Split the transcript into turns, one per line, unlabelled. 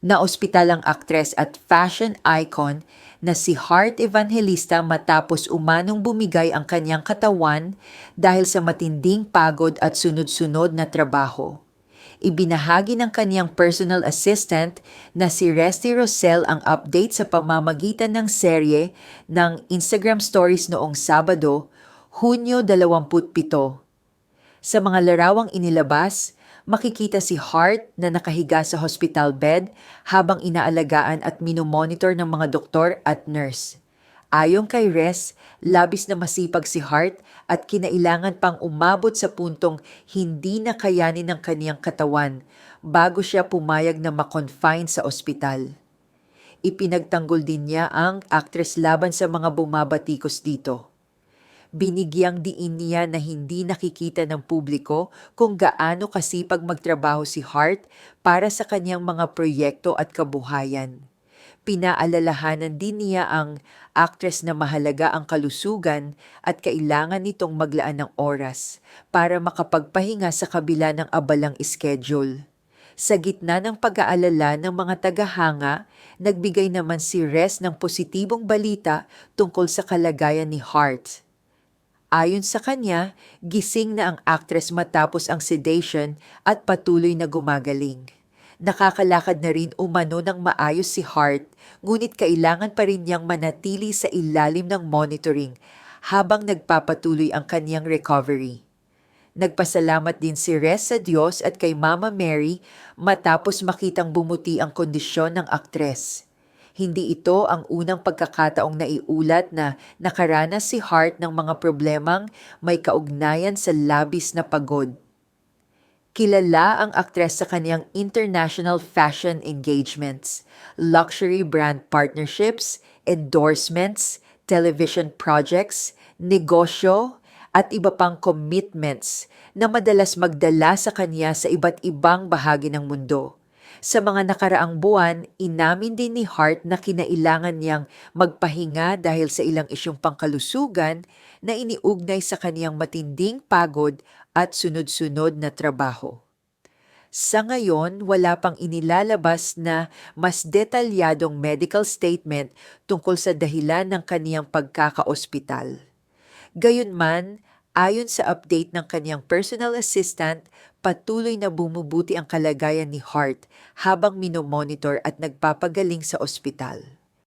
Naospital ang aktres at fashion icon na si Heart Evangelista matapos umanong bumigay ang kanyang katawan dahil sa matinding pagod at sunod-sunod na trabaho. Ibinahagi ng kanyang personal assistant na si Resty Rosell ang update sa pamamagitan ng serye ng Instagram Stories noong Sabado, Hunyo 27. Sa mga larawang inilabas, makikita si Hart na nakahiga sa hospital bed habang inaalagaan at minomonitor ng mga doktor at nurse. Ayon kay Res, labis na masipag si Hart at kinailangan pang umabot sa puntong hindi na kayanin ng kaniyang katawan bago siya pumayag na makonfine sa ospital. Ipinagtanggol din niya ang aktres laban sa mga bumabatikos dito. Binigyang diin niya na hindi nakikita ng publiko kung gaano kasipag magtrabaho si Hart para sa kanyang mga proyekto at kabuhayan. Pinaalalahanan din niya ang aktres na mahalaga ang kalusugan at kailangan nitong maglaan ng oras para makapagpahinga sa kabila ng abalang schedule. Sa gitna ng pag-aalala ng mga tagahanga, nagbigay naman si Res ng positibong balita tungkol sa kalagayan ni Hart. Ayon sa kanya, gising na ang aktres matapos ang sedation at patuloy na gumagaling. Nakakalakad na rin umano ng maayos si Hart, ngunit kailangan pa rin niyang manatili sa ilalim ng monitoring habang nagpapatuloy ang kanyang recovery. Nagpasalamat din si Res sa Diyos at kay Mama Mary matapos makitang bumuti ang kondisyon ng aktres. Hindi ito ang unang pagkakataong naiulat na nakaranas si Hart ng mga problemang may kaugnayan sa labis na pagod. Kilala ang aktres sa kanyang international fashion engagements, luxury brand partnerships, endorsements, television projects, negosyo, at iba pang commitments na madalas magdala sa kanya sa iba't ibang bahagi ng mundo. Sa mga nakaraang buwan, inamin din ni Hart na kinailangan niyang magpahinga dahil sa ilang isyong pangkalusugan na iniugnay sa kaniyang matinding pagod at sunod-sunod na trabaho. Sa ngayon, wala pang inilalabas na mas detalyadong medical statement tungkol sa dahilan ng kaniyang pagkakaospital. Gayunman, ayon sa update ng kanyang personal assistant, patuloy na bumubuti ang kalagayan ni Hart habang minomonitor at nagpapagaling sa ospital.